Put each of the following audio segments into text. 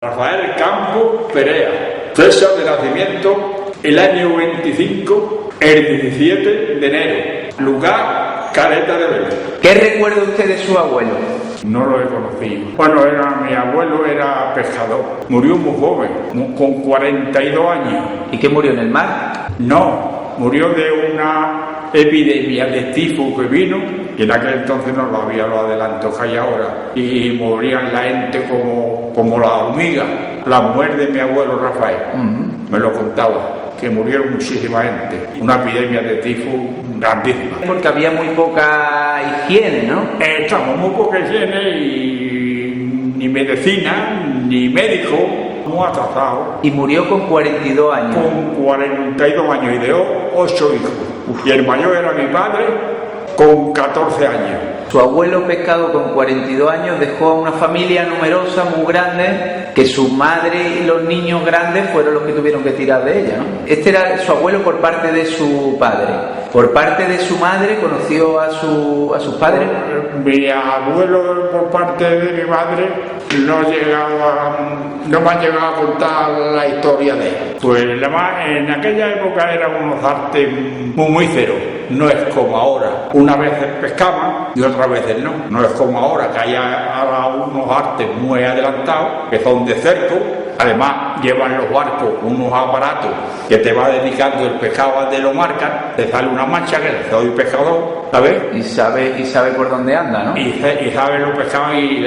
Rafael Campo Perea, fecha de nacimiento el año 25, el 17 de enero, lugar Caleta de Vélez. ¿Qué recuerda usted de su abuelo? No lo he conocido. Bueno, mi abuelo era pescador, murió muy joven, con 42 años. ¿Y qué murió en el mar? No, murió de una epidemia de tifo que vino, y en aquel entonces no lo había los adelantos que hay ahora, y morían la gente como la hormiga. La mujer de mi abuelo Rafael me lo contaba, que murieron muchísima gente, una epidemia de tifo grandísima. Porque había muy poca higiene, ¿no? Estamos muy poca higiene y ni medicina, ni médico, muy atrasado. Y murió con 42 años. Con 42 años y dejó 8 hijos. Y el mayor era mi padre, con 14 años. Su abuelo pescado con 42 años dejó a una familia numerosa, muy grande, que su madre y los niños grandes fueron los que tuvieron que tirar de ella, ¿no? Este era su abuelo por parte de su padre. Por parte de su madre, ¿conoció a sus padres? Mi abuelo por parte de mi madre no me han llegado a contar la historia de él. Pues en aquella época eran unos artes muy ceros. No es como ahora. Una vez pescaban y otras veces no. No es como ahora, que hay ahora unos artes muy adelantados, que son de cerco. Además, llevan los barcos unos aparatos que te va dedicando el pescado de lo marcan, te sale una mancha que le doy pescador, ¿sabes? Y sabe por dónde anda, ¿no? Y sabe los pescados y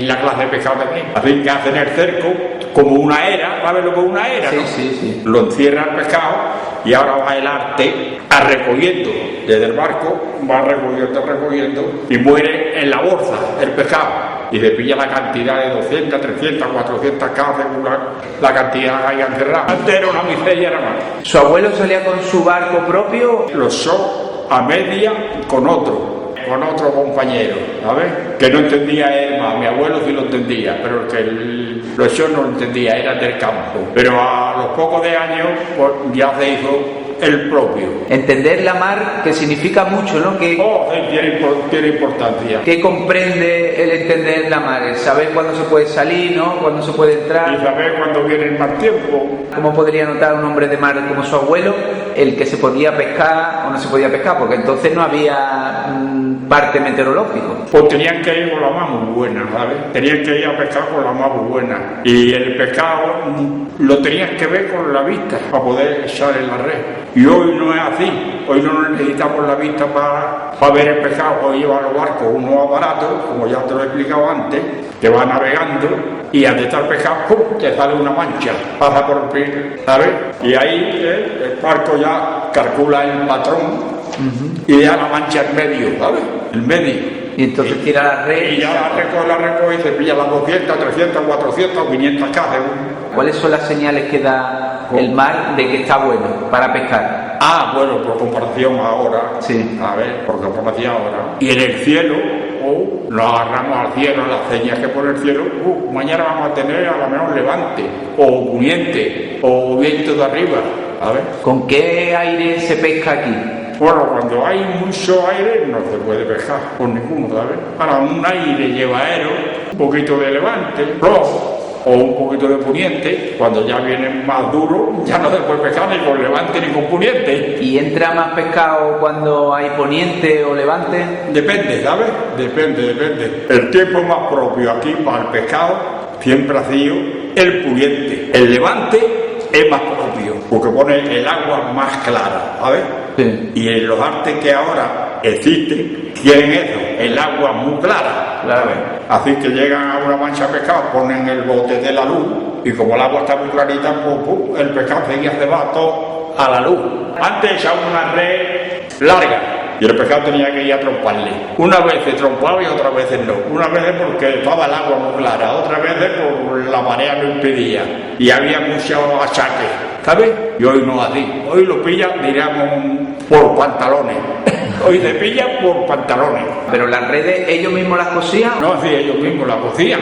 la clase de pescado también. Así que hacen el cerco como una era, ¿sabes lo que es una era? Sí, ¿no? sí. Lo encierra el pescado y ahora va el arte a recogiendo desde el barco, va recogiendo y muere en la bolsa el pescado. Y se pilla la cantidad de 200, 300, 400 cajas, según la cantidad que haya encerrado. Antes era una miseria, era más. ¿Su abuelo salía con su barco propio? Los shows a media con otro compañero, ¿sabes? Que no entendía él más. Mi abuelo sí lo entendía, pero los shows no lo entendía, era del campo. Pero a los pocos de años, pues ya se hizo el propio. Entender la mar, que significa mucho, ¿no? Que tiene importancia. ¿Qué comprende el entender la mar? El saber cuándo se puede salir, ¿no? Cuándo se puede entrar. Y saber cuándo viene el mal tiempo. ¿Cómo podría notar un hombre de mar como su abuelo el que se podía pescar o no se podía pescar? Porque entonces no había parte meteorológico. Pues tenían que ir con la más muy buena, ¿sabes? Tenían que ir a pescar con la más muy buena. Y el pescado lo tenían que ver con la vista para poder echar en la red. Y hoy no es así. Hoy no necesitamos la vista para ver el pescado. Hoy llevan los barcos unos aparatos, como ya te lo he explicado antes, que va navegando y al estar pescado, ¡pum!, te sale una mancha, pasa por el pie, ¿sabes? Y ahí el barco ya calcula el patrón y deja la mancha en medio, ¿sabes? En medio. Y entonces tira la red. Y ya la recoge y se pilla las 200, 300, 400, 500 cajas. ¿Cuáles son las señales que da el mar de que está bueno para pescar? Bueno, por comparación ahora. Sí. A ver, por comparación ahora. Y en el cielo, nos agarramos al cielo, las señas que pone el cielo, mañana vamos a tener a lo mejor levante, o poniente, o viento de arriba, a ver. ¿Con qué aire se pesca aquí? Bueno, cuando hay mucho aire no se puede pescar con ninguno, ¿sabes? Ahora un aire llevadero, un poquito de levante, flojo, o un poquito de poniente, cuando ya viene más duro, ya no se puede pescar ni con levante ni con poniente. ¿Y entra más pescado cuando hay poniente o levante? Depende, ¿sabes? Depende. El tiempo más propio aquí para el pescado siempre ha sido el poniente. El levante es más propio, porque pone el agua más clara, ¿sabes? Sí. Y en los artes que ahora existen, tienen eso, el agua muy clara, ¿sabes? Así que llegan a una mancha de pescado, ponen el bote de la luz, y como el agua está muy clarita, pues, el pescado seguía se va todo a la luz. Antes echaban una red larga, y el pescado tenía que ir a tromparle. Una vez se trompaba y otras veces no. Una vez porque estaba el agua muy clara, otras veces por la marea lo impedía. Y había muchos achaques, ¿sabes? Y hoy no así. Hoy lo pillan, diríamos, por pantalones. Hoy se pillan por pantalones. ¿Pero las redes ellos mismos las cosían? No, sí, ellos mismos las cosían.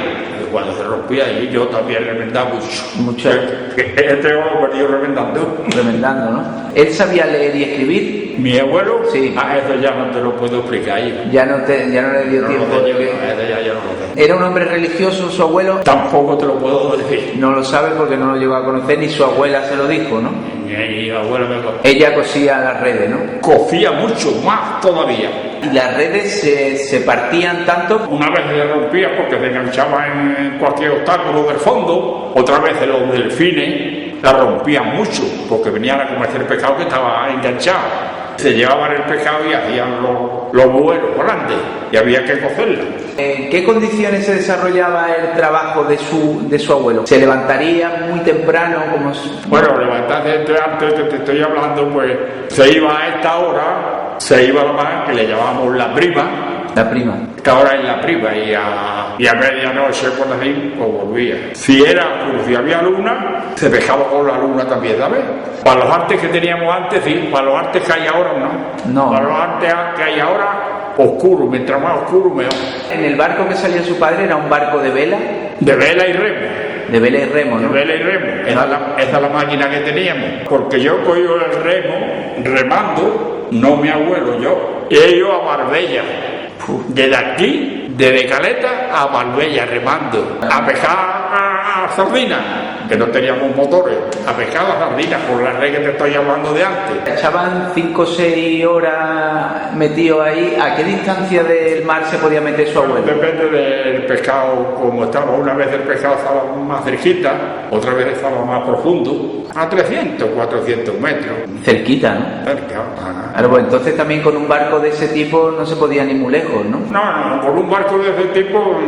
cuando se rompía y yo también remendaba Mucho. Este lo perdió remendando. Remendando, ¿no? ¿Él sabía leer y escribir? Mi abuelo, Sí. Eso ya no te lo puedo explicar. Ya no le dio No tiempo. lo sé, ya no lo sé. ¿Era un hombre religioso su abuelo? Tampoco te lo puedo decir. No lo sabe porque no lo llegó a conocer, ni su abuela se lo dijo, ¿no? Mi abuelo me Ella cosía las redes, ¿no? cosía mucho más todavía. Y las redes se partían tanto. Una vez se rompía porque se enganchaba en cualquier obstáculo del fondo, otra vez los delfines la rompían mucho porque venían a comerse el pescado que estaba enganchado. Se llevaban el pescado y hacían los vuelos grandes y había que cogerla. ¿En qué condiciones se desarrollaba el trabajo de su abuelo? ¿Se levantaría muy temprano? Bueno, levantarse antes que te estoy hablando, pues se iba a esta hora, se iba a la mar, que le llamábamos la prima. La prima. Esta hora es la prima y a medianoche, por así, pues volvía. Si había luna, se pescaba con la luna también, ¿sabes? Para los artes que teníamos antes, sí, para los artes que hay ahora, no. No. Para los artes que hay ahora, oscuro, mientras más oscuro, mejor. En el barco que salía su padre era un barco de vela. De vela y remo. De vela y remo, ¿no? De vela y remo. Esa es la máquina que teníamos. Porque yo cogí el remo remando, no mi abuelo, yo. Y ellos a Marbella. Desde aquí, desde Caleta a Marbella remando, a pescar a sardinas, que no teníamos motores, a pescar a sardinas por la red que te estoy hablando de antes. Echaban 5 o 6 horas metidos ahí. ¿A qué distancia del mar se podía meter su abuelo? Depende del pescado, como estaba. Una vez el pescado estaba más cerquita, otra vez estaba más profundo, a 300, 400 metros. Cerquita, ¿no? Cerca. Claro, pues entonces también con un barco de ese tipo no se podía ni muy lejos, ¿no? No, con un barco de ese tipo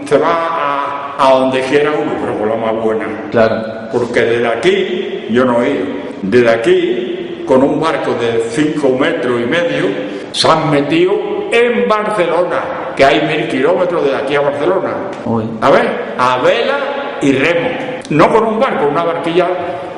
se va a donde quiera uno, pero con la más buena. Claro. Porque desde aquí, yo no he ido, desde aquí, con un barco de 5 metros y medio, se han metido en Barcelona, que hay 1000 kilómetros de aquí a Barcelona. Uy. A ver, a vela y remo. No con un barco, una barquilla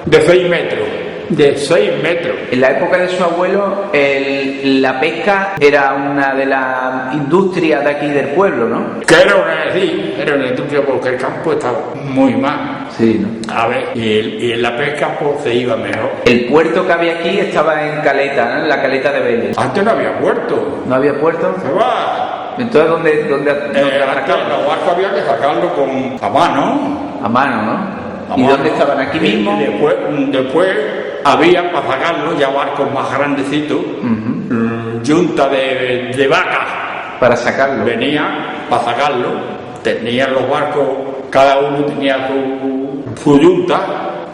de 6 metros. De 6 metros. En la época de su abuelo, la pesca era una de las industrias de aquí del pueblo, ¿no? Que era una industria porque el campo estaba muy mal. Sí, ¿no? A ver, y en la pesca pues se iba mejor. El puerto que había aquí estaba en Caleta, ¿no? En la Caleta de Vélez. Antes no había puerto. ¿No había puerto? Se va. Entonces, ¿dónde Antes los barcos había que sacarlo a mano. A mano, ¿no? A ¿Y mano. dónde estaban? ¿Aquí mismo? Y después había para sacarlo ya barcos más grandecitos, yunta de vacas. Para sacarlo. Venía para sacarlo, tenían los barcos, cada uno tenía su yunta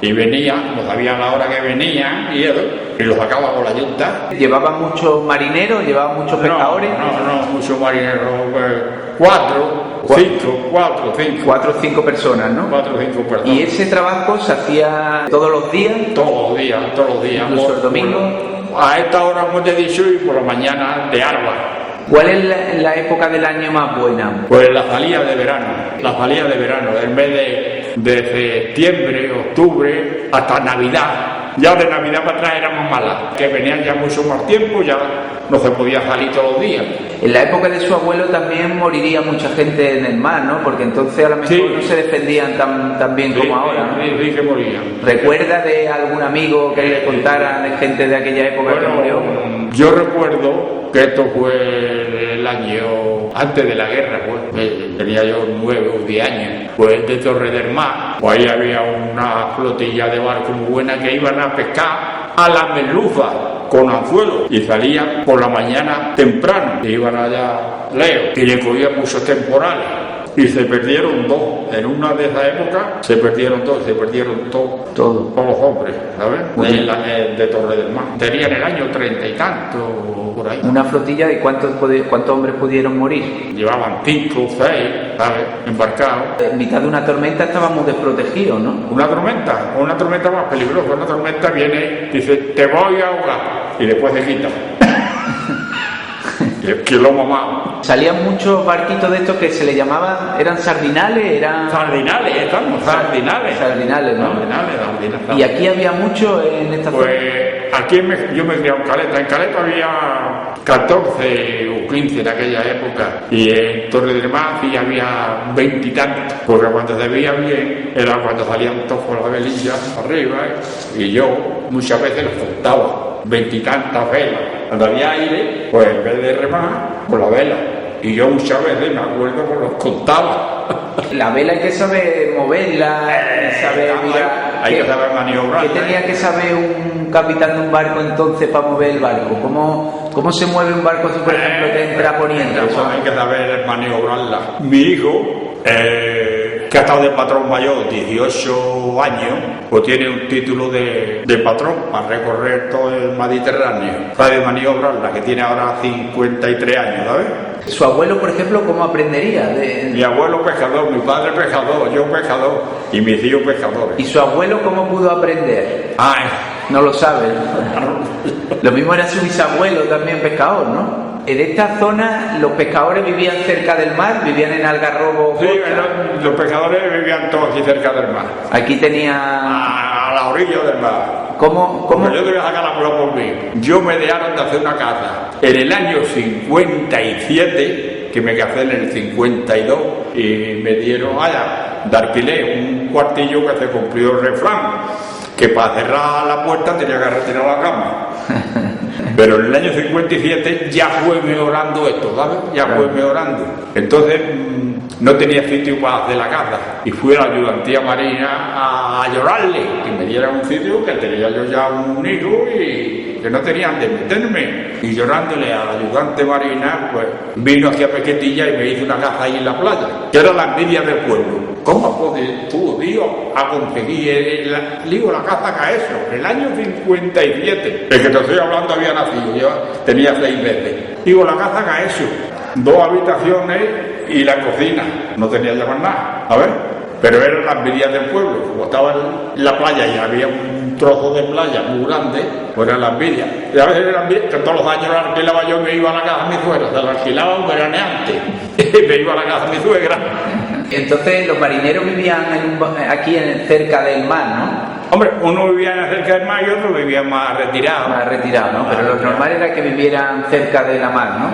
y venía, no sabían la hora que venían y lo sacaba con la yunta. ¿Llevaban muchos marineros? ¿Llevaban muchos pescadores? No, muchos marineros, 4 o 5. 4 o 5 personas, ¿no? 4 o 5 personas. ¿Y ese trabajo se hacía todos los días? Todos los días. ¿Incluso el domingo? A esta hora, como te he dicho, y por la mañana de alba. ¿Cuál es la época del año más buena? Pues la salida de verano, el mes de septiembre, octubre, hasta Navidad. Ya de Navidad para atrás era más mala, que venían ya mucho más tiempo, ya no se podía salir todos los días. En la época de su abuelo también moriría mucha gente en el mar, ¿no? Porque entonces a lo mejor no se defendían tan bien como ahora, ¿no? Sí, que morían. ¿Recuerda de algún amigo que le contara de gente de aquella época que murió? Yo recuerdo que esto fue el año antes de la guerra, pues. Tenía yo 9 o 10 años. Pues de Torre del Mar, pues ahí había una flotilla de barcos muy buena que iban a pescar a la merluza con anzuelos y salían por la mañana temprano y iban allá lejos y le cogían muchos temporales y se perdieron 2. En una de esas épocas se perdieron todos Todo. los hombres, ¿sabes? De Torre del Mar. Tenían el año 30 y tanto por ahí. Una flotilla de cuántos hombres pudieron morir. Llevaban 5 o 6, ¿sabes? Embarcados. En mitad de una tormenta estábamos desprotegidos, ¿no? Una tormenta más peligrosa. Una tormenta viene, dice, te voy a ahogar, y después se quita. Y es que lo mamado. Salían muchos barquitos de estos que se le llamaban, ¿eran sardinales? Eran... Sardinales, estamos, sardinales. Sardinales, ¿no? Sardinales. ¿Y aquí había mucho en esta zona? Pues aquí yo me crié en Caleta. En Caleta había 14 o 15 en aquella época. Y en Torre del Mar sí había 20 y tantos. Porque cuando se veía bien era cuando salían todos con las velillas arriba. Y yo muchas veces los contaba. 20 y tantas velas. Cuando había aire, pues en vez de remar, con la vela. Y yo muchas veces me acuerdo que los contaba. La vela hay que saber moverla, saber mirar. Hay que saber maniobrar. ¿Qué tenía que saber un capitán de un barco entonces para mover el barco? ¿Cómo se mueve un barco si, por ejemplo, te entra poniendo? Pues hay que saber maniobrarla. Mi hijo, que ha estado de patrón mayor 18 años, pues tiene un título de patrón para recorrer todo el Mediterráneo. Sabe maniobrarla, que tiene ahora 53 años, ¿sabes? Su abuelo, por ejemplo, ¿cómo aprendería? Mi abuelo pescador, mi padre pescador, yo pescador y mis hijos pescadores. ¿Y su abuelo cómo pudo aprender? No lo sabe. Lo mismo era su bisabuelo también pescador, ¿no? En esta zona los pescadores vivían cerca del mar, vivían en Algarrobo. Sí, los pescadores vivían todos aquí cerca del mar. Aquí tenía... A la orilla del mar. ¿Cómo? Yo te voy a sacar la prueba por mí. Yo me dejaron de hacer una casa en el año 57, que me casé en el 52, y me dieron de alquiler un cuartillo que se cumplió el refrán, que para cerrar la puerta tenía que retirar la cama. Pero en el año 57 ya fue mejorando esto, ¿sabes? Ya fue mejorando. Entonces no tenía sitio para hacer la casa. Y fui a la ayudantía marina a llorarle, que me dieran un sitio, que tenía yo ya un hijo y que no tenían de meterme. Y llorándole a la ayudante marina, pues vino aquí a Pesquetilla y me hizo una casa ahí en la playa, que era la envidia del pueblo. ¿Cómo puedes tú, Dios, a conseguir la casa que eso? En el año 57, el que te estoy hablando había nacido, yo tenía 6 meses. Digo, la casa que eso, 2 habitaciones y la cocina, no tenía ya más nada, a ver, pero era la envidia del pueblo. Como estaba en la playa y había un trozo de playa muy grande, pues era la envidia. Y a veces era la envidia, que todos los años la alquilaba yo y me iba a la casa de mi suegra, se la alquilaba un veraneante, y me iba a la casa de mi suegra. Entonces los marineros vivían aquí cerca del mar, ¿no? Hombre, uno vivía cerca del mar y otro vivía más retirado. Más retirado, ¿no? Pero lo normal era que vivieran cerca de la mar, ¿no?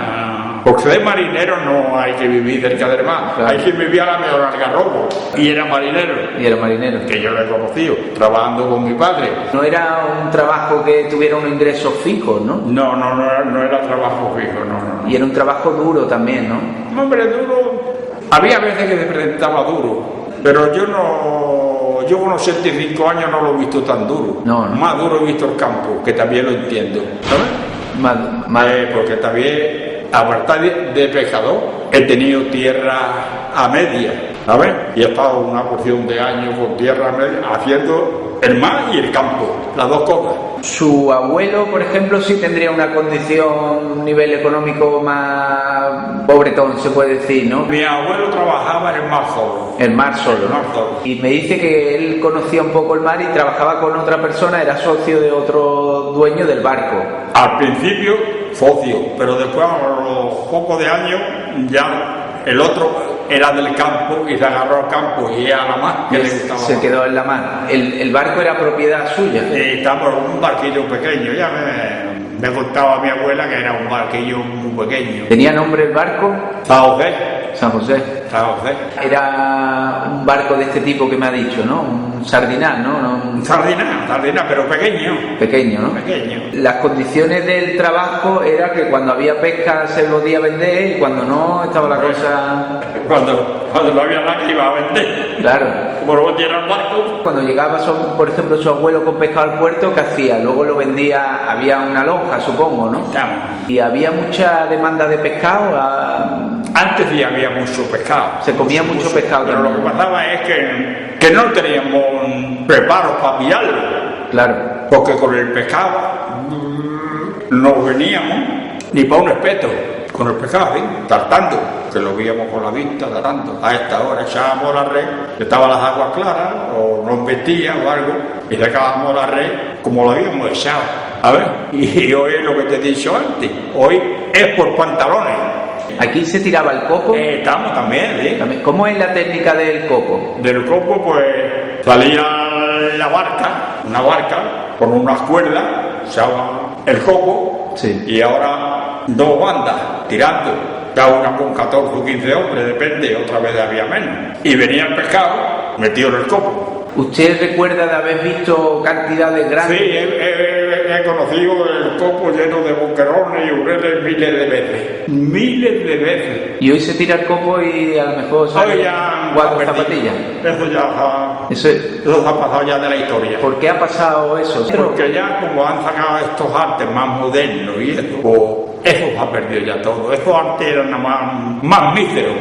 Porque de marinero no hay que vivir cerca del mar. Claro. Hay quien vivía a la mejor Algarrobo y era marinero. Y era marinero. Que yo lo he conocido, trabajando con mi padre. No era un trabajo que tuviera unos ingresos fijos, ¿no? No era trabajo fijo, no. Y era un trabajo duro también, ¿no? Hombre, duro. Había veces que se presentaba duro, pero yo con los 75 años no lo he visto tan duro. No. Más duro he visto el campo, que también lo entiendo, ¿sabes? Porque también, aparte de pescador, he tenido tierra a media, ¿sabes? Y he estado una porción de años con tierra a media, haciendo el mar y el campo, las dos cosas. Su abuelo, por ejemplo, sí tendría una condición, un nivel económico más pobretón, se puede decir, ¿no? Mi abuelo trabajaba en el mar solo. El mar solo, ¿no? Y me dice que él conocía un poco el mar y trabajaba con otra persona, era socio de otro dueño del barco. Al principio, socio, pero después, a los pocos de años, ya el otro era del campo y se agarró al campo y a la mar que le gustaba. Se quedó en la mar. ¿El barco era propiedad suya? Estaba un barquillo pequeño, ya me contaba mi abuela que era un barquillo muy pequeño. ¿Tenía nombre el barco? San José. San José. San José. Era un barco de este tipo que me ha dicho, ¿no? Un sardinal, ¿no? Un sardinal, pero pequeño. Pequeño, ¿no? Pequeño. Las condiciones del trabajo era que cuando había pesca se podía vender y cuando no estaba la cosa... Cuando no había nada que iba a vender. Claro. Como no vendiera el barco. Cuando llegaba, por ejemplo, su abuelo con pescado al puerto, ¿qué hacía? Luego lo vendía, había una lonja, supongo, ¿no? Claro. Y había mucha demanda de pescado. Antes sí había mucho pescado. Se comía mucho pescado pero también. Lo que pasaba es que no teníamos preparos para pillarlo. Claro. Porque con el pescado no veníamos ni para un espeto. Con el pescado, ¿sí? Tartando, que lo veíamos con la vista, tartando. A esta hora echábamos la red, estaban las aguas claras, o nos vestían o algo, y sacábamos la red como lo habíamos echado. A ver, y hoy es lo que te he dicho antes, hoy es por pantalones. Aquí se tiraba el copo. Estamos también, ¿sí? También. ¿Cómo es la técnica del copo? Del copo, pues salía la barca, una barca, con unas cuerdas, se echaba el copo, Sí. y ahora dos bandas tirando, cada una con 14 o 15 hombres, depende, otra vez había menos. Y venía el pescado metido en el copo. ¿Usted recuerda de haber visto cantidades Sí, grandes? he conocido el copo lleno de boquerones y ureles miles de veces. Miles de veces. Y hoy se tira el copo y a lo mejor Hoy salen ya 4 perdido. zapatillas. Eso se ha pasado ya de la historia. ¿Por qué ha pasado eso? Porque ya como han sacado estos artes más modernos y eso, pues eso se ha perdido ya todo. Estos artes eran nada más míseros,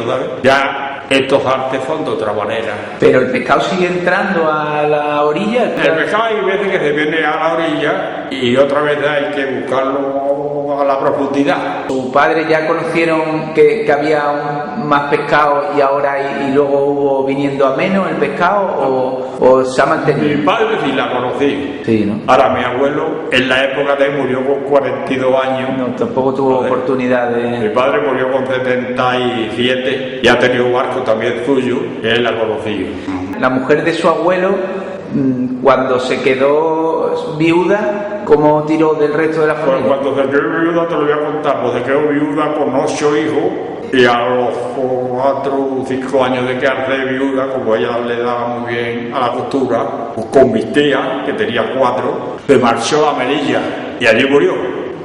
¿sabes? Ya estos artes son de otra manera. Pero el pescado sigue entrando a la orilla. El pescado hay veces que se viene a la orilla y otra vez hay que buscarlo a la profundidad. ¿Sus padres ya conocieron que había más pescado y ahora y luego hubo viniendo a menos el pescado o se ha Mi mantenido? padre sí la conocí. Sí, ¿no? Ahora mi abuelo en la época de murió con 42 años. No, tampoco tuvo Joder. oportunidad Mi de... padre murió con 77 y ha tenido un barco también suyo, y él la conocí. La mujer de su abuelo, cuando se quedó viuda, ¿cómo tiró del resto de la Pues familia? cuando se quedó viuda, te lo voy a contar, pues se quedó viuda con 8 hijos y a los 4 o 5 años de quedarse viuda, como ella le daba muy bien a la costura, pues con mis tías, que tenía 4, se marchó a Melilla y allí murió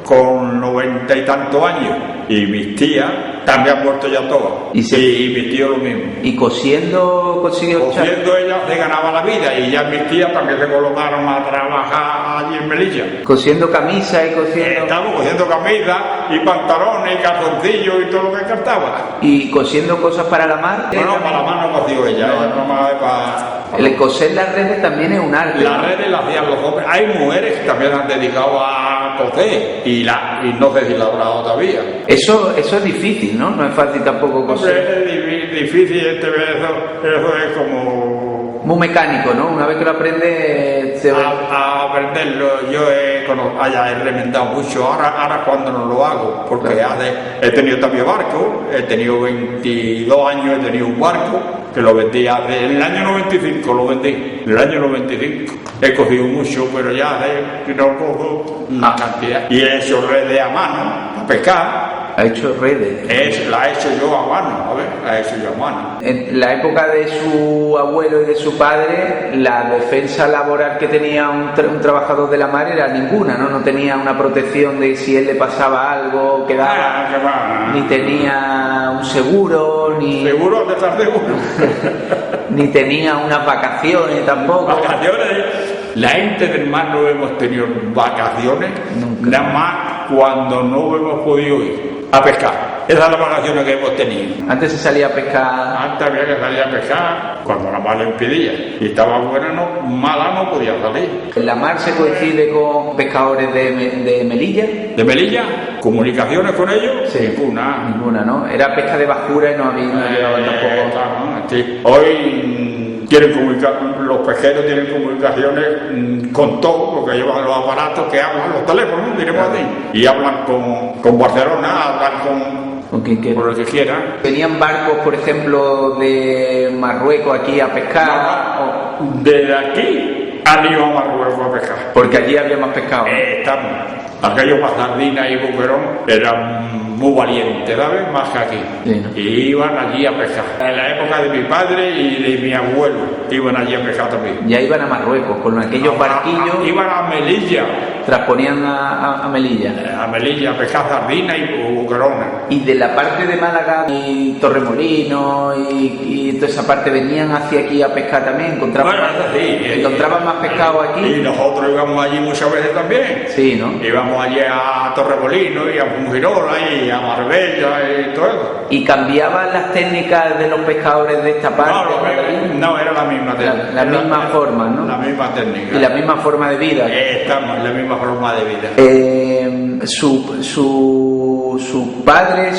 con 90 y tantos años. Y mis tías también han muerto ya todas. Y mi tío lo mismo. Y cosiendo consiguió echar. Cosiendo ella se ganaba la vida y ya mis tías también se colocaron a trabajar allí en Melilla. Cosiendo camisas y cosiendo... Estamos cosiendo camisas y pantalones y calzoncillos y todo lo que cartaba. Y cosiendo cosas para la mar. Bueno, para la mano cosió ella, no más para... El coser las redes también es un arte. Las redes las hacían los hombres. Hay mujeres que también han dedicado a coser y no sé si la habrá todavía. Eso es difícil, ¿no? No es fácil tampoco coser. Hombre, es difícil, eso es como... Muy mecánico, ¿no? Una vez que lo aprende se va. A aprenderlo, yo he remendado mucho, ahora cuando no lo hago, porque he tenido también barco, he tenido 22 años, he tenido un barco, que lo vendí en el año 95, lo vendí, en el año 95, he cogido mucho, pero ya que no cojo una cantidad, y he hecho redes a mano, a pescar. Ha hecho redes. La he hecho yo a mano, la he hecho yo a mano. En la época de su abuelo y de su padre, la defensa laboral que tenía un trabajador de la mar era ninguna, ¿no? No tenía una protección de si él le pasaba algo, quedaba, ni tenía un seguro, ni... ¿Seguro? ¿De estar seguro? Ni tenía unas vacaciones tampoco. Vacaciones, la gente del mar no hemos tenido vacaciones, Nunca. nada más cuando no hemos podido ir a pescar. Esas son las vacaciones que hemos tenido. Antes se salía a pescar. Antes había que salir a pescar cuando la mar lo impedía. Y estaba buena, mala no podía salir. En la mar se coincide con pescadores de Melilla. ¿De Melilla? ¿Comunicaciones con ellos? Sí. Ninguna, ¿no? Era pesca de bajura y no llevaban tampoco. Sí. Hoy tienen los pesqueros tienen comunicaciones con todo, porque llevan los aparatos que hablan, los teléfonos, diremos así, y hablan con Barcelona, hablan ¿Con quién quiera? con el que quieran. Venían barcos, por ejemplo, de Marruecos aquí a pescar, Desde aquí han ido a Marruecos a pescar. porque allí había más pescado. Estamos. Aquellos más sardinas y boquerón eran muy valientes, ¿sabes? Más que aquí. Sí, ¿no? Y iban allí a pescar. En la época de mi padre y de mi abuelo iban allí a pescar también. Ya iban a Marruecos, con aquellos barquillos, Iban a Melilla. transponían a Melilla. A Melilla a pescar sardinas y boquerones. Y de la parte de Málaga y Torremolinos y toda esa parte venían hacia aquí a pescar también, encontraban más pescado aquí. Y nosotros íbamos allí muchas veces también. Sí, ¿no? Íbamos allí a Torremolinos y a Fungirola y a Marbella y todo eso. Y cambiaban las técnicas de los pescadores de esta parte. No, era la misma técnica. La misma forma, ¿no? La misma técnica. Y la misma forma de vida. Estamos en la misma forma de vida. Su padre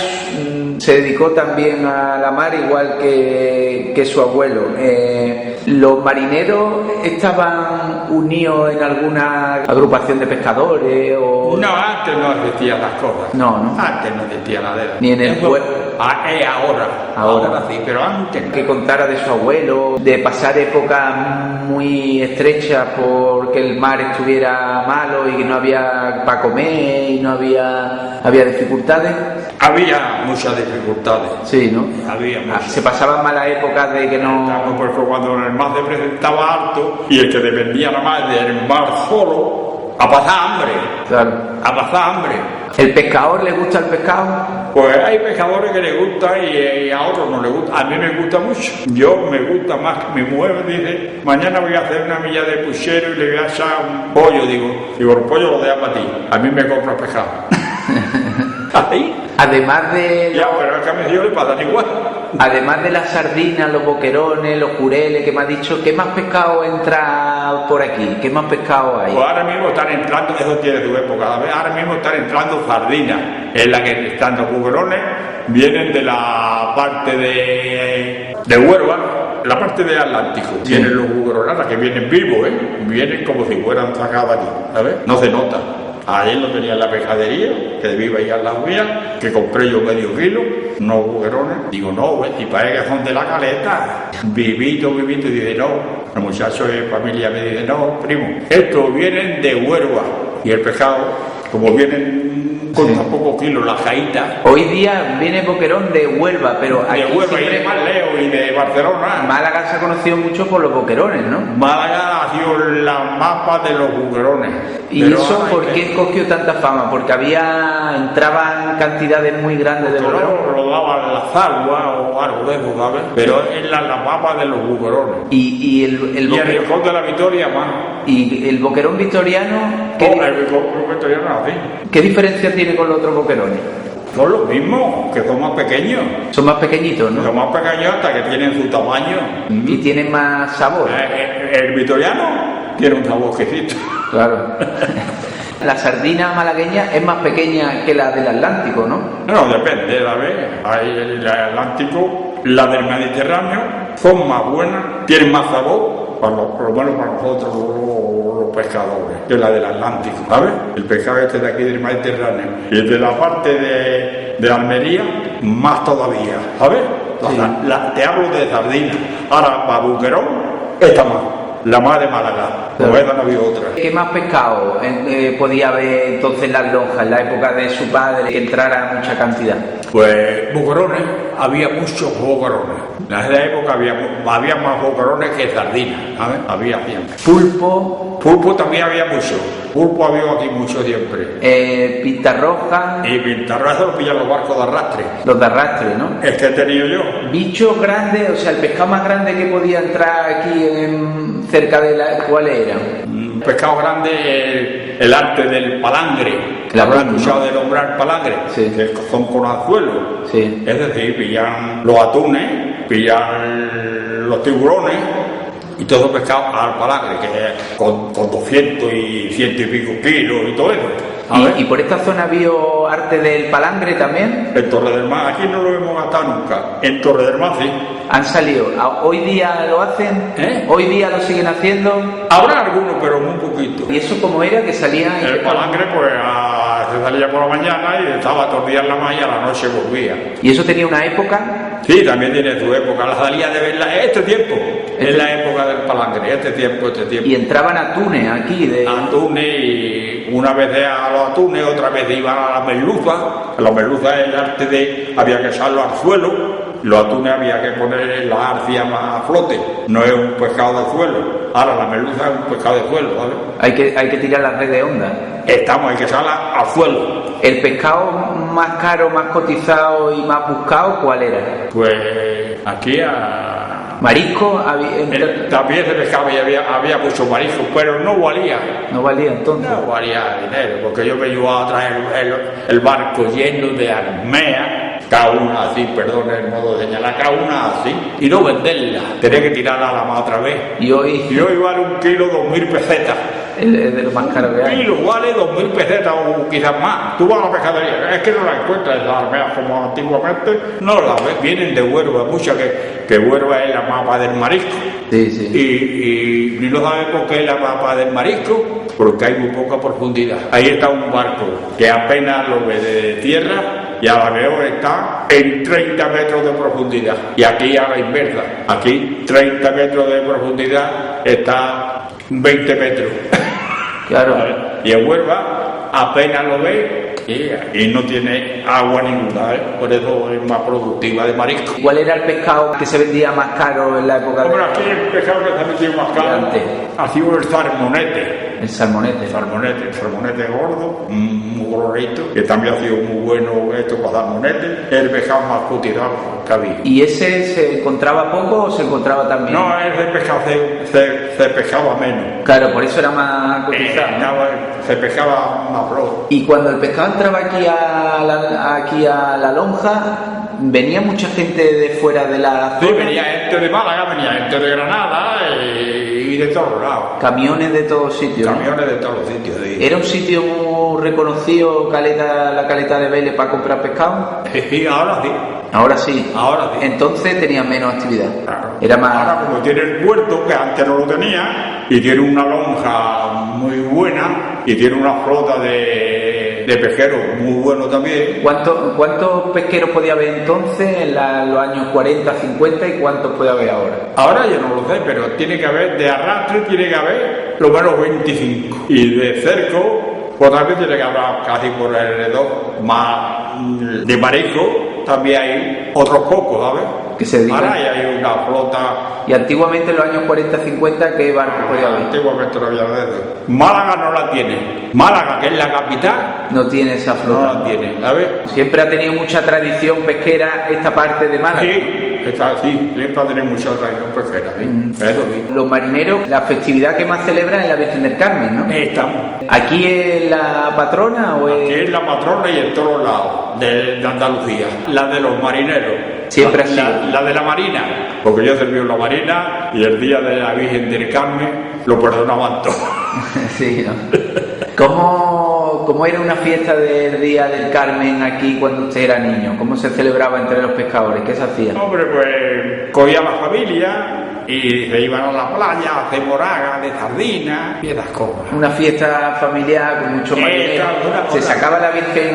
se dedicó también a la mar igual que su abuelo. ¿Los marineros estaban unidos en alguna agrupación de pescadores o...? No, antes no existían las cosas. No. Antes no existía nada de eso. Ni en el pueblo. Ahora sí, pero antes no. Que contara de su abuelo, de pasar épocas muy estrechas porque el mar estuviera malo y que no había para comer y no había dificultades. Había muchas dificultades. Sí, ¿no? Había muchas. Se pasaban malas épocas de que no... Porque cuando el mar se presentaba alto y el que dependía nada más del mar solo, a pasar hambre. Claro. A pasar hambre. ¿El pescador le gusta el pescado? Pues hay pescadores que les gusta y a otros no les gusta. A mí me gusta mucho. Yo me gusta más. Mi mujer me dice, mañana voy a hacer una milla de puchero y le voy a echar un pollo. Digo, el pollo lo deja para ti. A mí me compra pescado. ¿Ahí? Además de... Ya, pero es que a mi tío le pasan igual. Además de las sardinas, los boquerones, los jureles que me has dicho, ¿qué más pescado entra por aquí? ¿Qué más pescado hay? Pues ahora mismo están entrando, eso tiene su época, ahora mismo están entrando sardinas, en la que están los juguerones, vienen de la parte de Huelva, la parte del Atlántico. Sí. Vienen los juguerones, que vienen vivos, vienen como si fueran sacados aquí, ¿sabes? No se nota. Ayer lo tenía en la pescadería, que vive ahí al lado mía, que compré yo medio kilo, unos juguerones. Digo, no, y parece que son de la Caleta. Vivito, y dice, no. El muchacho de familia me dice, no, primo, estos vienen de Huelva. Y el pescado, como vienen con tan pocos kilos, la jaita. Hoy día viene boquerón de Huelva, pero aquí de Huelva siempre... y de Marleo y de Barcelona. Málaga se ha conocido mucho por los boquerones, ¿no? Málaga ha sido la mapa de los juguerones. ¿Y pero eso por qué cogió tanta fama? Porque entraban cantidades muy grandes de boquerones. Lo daban la zargua o algo de eso, ¿sabes? Pero es la mapa de los juguerones. Y el Rincón de la Victoria más. ¿Y el boquerón victoriano? El victoriano así. ¿Qué diferencia tiene con los otros boquerones? Son los mismos, que son más pequeños. Son más pequeñitos, ¿no? Son más pequeños hasta que tienen su tamaño. Y tienen más sabor. El victoriano tiene un sabor exquisito. Claro. La sardina malagueña es más pequeña que la del Atlántico, ¿no? No, depende, ¿sabes? Hay el Atlántico, la del Mediterráneo, son más buenas, tienen más sabor, por lo menos para nosotros los pescadores, que la del Atlántico, ¿sabes? El pescado este de aquí del Mediterráneo. Y el de la parte de Almería, más todavía, ¿sabes? Sí. Te hablo de sardina. Ahora, para Buquerón, esta más. La más de Málaga, claro. No había otra. ¿Qué más pescado podía haber entonces en las lonjas, en la época de su padre, que entrara mucha cantidad? Pues boquerones, había muchos boquerones. En esa época había más boquerones que sardinas, ¿sabes? Había siempre. Pulpo también había mucho. Pulpo había aquí mucho siempre. Pintarroja. Y pintarroja lo pillan los barcos de arrastre. Los de arrastre, ¿no? Es que he tenido yo. Bichos grandes, o sea, el pescado más grande que podía entrar aquí cerca de ¿cuáles eran? Pescado grande, el arte del palangre. ¿Habrás escuchado de nombrar palangre? Sí. Que son con anzuelo. Sí. Es decir, pillan los atunes, pillan los tiburones y todo el pescado al palangre, que con 200 y 100 y pico kilos y todo eso. ¿Y por esta zona vio arte del palangre también? En Torre del Mar, aquí no lo hemos gastado nunca. En Torre del Mar sí. Han salido. ¿Hoy día lo hacen? ¿Hoy día lo siguen haciendo? Habrá algunos, pero muy poquito. ¿Y eso cómo era? Que salía... El palangre, pues, se salía por la mañana y estaba todos los días en la mañana y a la noche volvía. ¿Y eso tenía una época? Sí, también tiene su época. La salía de verla este tiempo. Es la época del palangre, este tiempo. Y entraban atunes aquí. Atunes y una vez a los atunes, otra vez iban a la merluza. La merluza es el arte de... había que echarlo al suelo. Los atunes había que poner la arcia más a flote. No es un pescado de suelo. Ahora la merluza es un pescado de suelo, ¿sabes? Hay que tirar la red de onda. Hay que echarla al suelo. ¿El pescado más caro, más cotizado y más buscado, cuál era? Pues aquí a... ¿Marisco? También se pescaba y había muchos mariscos, pero no valía. ¿No valía entonces? No valía dinero, porque yo me llevaba a traer el barco lleno de almea, cada una así, perdón el modo de señalar, cada una así, y no venderla. Tenía que tirarla a la mar otra vez. Y hoy vale 1 kilo 2.000 pesetas. Es de lo más caro que hay. kilo vale 2.000 pesetas o quizás más. Tú vas a la pescadería, es que no la encuentras en las almejas como antiguamente, no la ves, vienen de Huelva, muchas que Huelva es la mapa del marisco. Sí, sí. Y no sabes por qué es la mapa del marisco, porque hay muy poca profundidad. Ahí está un barco que apenas lo ve de tierra y a la veo está en 30 metros de profundidad. Y aquí a la inversa, aquí 30 metros de profundidad está 20 metros. Claro. Y en Huelva apenas lo ve y no tiene agua ninguna, por eso es más productiva de marisco. ¿Cuál era el pescado que se vendía más caro en la época Hombre, aquí el pescado que se vendía más caro ha sido el salmonete. El salmonete. El salmonete gordo, muy gordito, que también ha sido muy bueno esto para salmonete. El pescado más cotizado que había. ¿Y ese se encontraba poco o se encontraba también? No, ese pescado se pescaba menos. Claro, por eso era más cotizado. Se pescaba más flojo. Y cuando el pescado entraba aquí a la lonja, venía mucha gente de fuera de la Sí, zona. venía gente de Málaga, venía gente de Granada y de todos lados. Camiones de todos sitios. ¿no? Camiones de todos los sitios. Sí. ¿Era un sitio muy reconocido, la caleta de Vélez, para comprar pescado? Sí, ahora sí. Ahora sí. Ahora sí. Entonces tenía menos actividad. Claro. Era más. Ahora, como tiene el puerto, que antes no lo tenía, y tiene una lonja muy buena, y tiene una flota de pesqueros muy bueno también. ¿Cuántos pesqueros podía haber entonces en los años 40, 50 y cuántos puede haber ahora? Ahora yo no lo sé, pero tiene que haber, de arrastre tiene que haber lo menos 25. Y de cerco, pues también tiene que haber casi por alrededor, más de marisco, también hay otros pocos, ¿sabes? Que se dedican. Ahora hay una flota. Y antiguamente en los años 40, 50, ¿qué barco podía haber? Antiguamente no había de eso. Málaga no la tiene. Málaga, que es la capital, No tiene esa no flota. la tiene, ¿sabes? Siempre ha tenido mucha tradición pesquera esta parte de Málaga. Sí, siempre ha tenido mucha tradición pesquera, sí. Eso sí. Los marineros, la festividad que más celebran es la Virgen del Carmen, ¿no? Estamos. ¿Aquí es la patrona o es...? Que es la patrona y en todos lados de Andalucía. La de los marineros. Siempre ha sido. La de la Marina. Porque yo serví en la Marina y el día de la Virgen del Carmen lo perdonaban todo. Sí, ¿no? ¿Cómo era una fiesta del Día del Carmen aquí cuando usted era niño? ¿Cómo se celebraba entre los pescadores? ¿Qué se hacía? Hombre, pues cogía la familia y se iban a la playa a hacer moragas de sardinas y esas cosas. Una fiesta familiar con muchos marineros. ¿Se sacaba la Virgen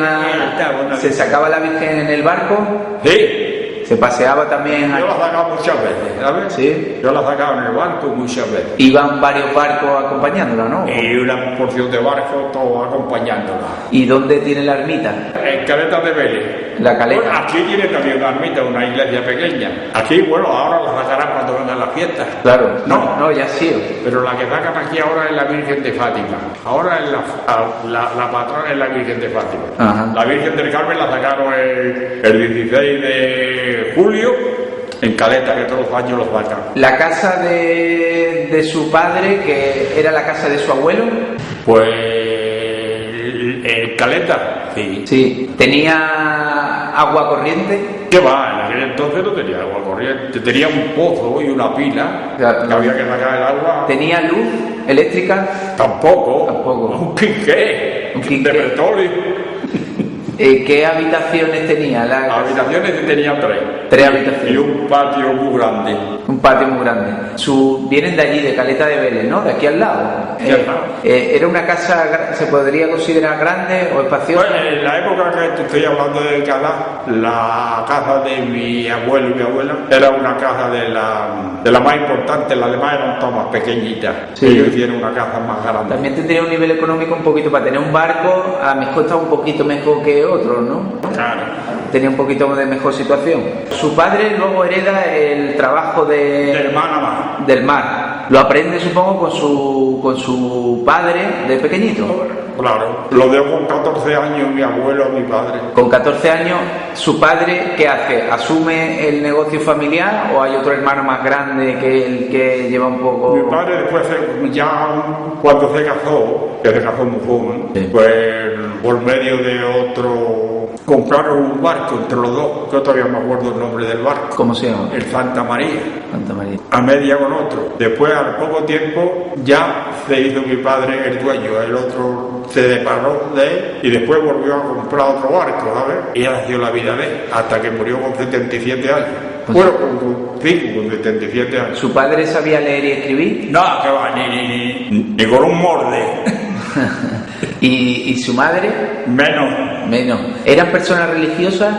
¿Se sacaba la Virgen en el barco? Sí. ¿Se paseaba también? Yo la sacaba muchas veces, ¿sabes? Sí. Yo la sacaba en el barco muchas veces. Iban varios barcos acompañándola, ¿no? Y una porción de barcos, todos acompañándola. ¿Y dónde tiene la ermita? En Caleta de Vélez. La Caleta. Bueno, aquí tiene también una ermita, una iglesia pequeña. Aquí, bueno, ahora la sacarán cuando vengan las fiestas. Claro. No. Ya sí. Pero la que sacan aquí ahora es la Virgen de Fátima. Ahora es la patrona es la Virgen de Fátima. Ajá. La Virgen del Carmen la sacaron el 16 de julio en Caleta, que todos los años los sacan. La casa de su padre, que era la casa de su abuelo. Pues en Caleta, sí. Sí. ¿Tenía agua corriente? ¿Qué va? En aquel entonces no tenía agua corriente. Tenía un pozo y una pila Claro. que había que sacar el agua. ¿Tenía luz eléctrica? Tampoco. Tampoco. Un quinqué. Un quinqué. De petróleo. ¿Qué habitaciones tenía? Habitaciones tenía tres. Tres habitaciones. Y un patio muy grande. Un patio muy grande. Vienen de allí, de Caleta de Vélez, ¿no? De aquí al lado. Sí, al lado. ¿Era una casa, se podría considerar grande o espaciosa? Pues en la época que te estoy hablando de Calá, la casa de mi abuelo y mi abuela era una casa de la más importante, las demás eran todas más pequeñitas. Sí. Ellos hicieron una casa más grande. También tendría un nivel económico un poquito, para tener un barco, a mi costa un poquito mejor que otros, ¿no? Claro. Tenía un poquito de mejor situación. Su padre luego hereda el trabajo Del mar a mar. del mar. Lo aprende, supongo, con su padre de pequeñito. Claro. Lo dejó con 14 años mi abuelo, mi padre. Con 14 años, ¿su padre qué hace? ¿Asume el negocio familiar o hay otro hermano más grande que el que lleva un poco...? Mi padre después, ya cuando se casó, que se casó muy joven, Sí. pues por medio de otro compraron un barco entre los dos, yo todavía me acuerdo el nombre del barco. ¿Cómo se llama? El Santa María. Santa María. A media con otro. Después, al poco tiempo, ya se hizo mi padre el dueño, el otro se separó de él y después volvió a comprar otro barco, ¿sabes? Y ha sido la vida de él, hasta que murió con 77 años. Pues Bueno, con 77 años. ¿Su padre sabía leer y escribir? No, que va, ni con un morde. ¿Y su madre? Menos. Menos. ¿Eran personas religiosas?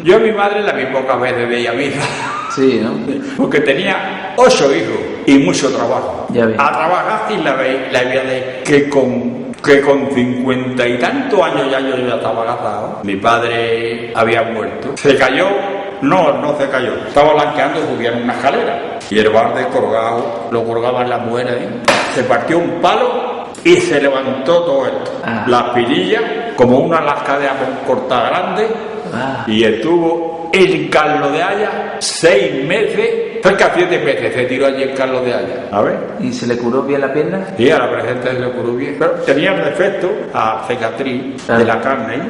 Yo a mi madre la vi pocas veces de ella misma. Sí, ¿no? Porque tenía 8 hijos y mucho trabajo. Ya ves. A trabajar y la vida de que con 50 y tantos años ya yo ya estaba casado. Mi padre había muerto. Se cayó. No se cayó. Estaba blanqueando, subieron una escalera. Y el bar colgado, lo colgaban las mujeres. Se partió un palo y se levantó todo esto. Las pirillas, como una lasca de corta grande. Y estuvo en Carlos de Haya 6 meses, cerca de 7 meses se tiró allí en Carlos de Haya. A ver. ¿Y se le curó bien la pierna? Sí, a la presente se le curó bien. Pero tenía el defecto a cicatriz de la carne.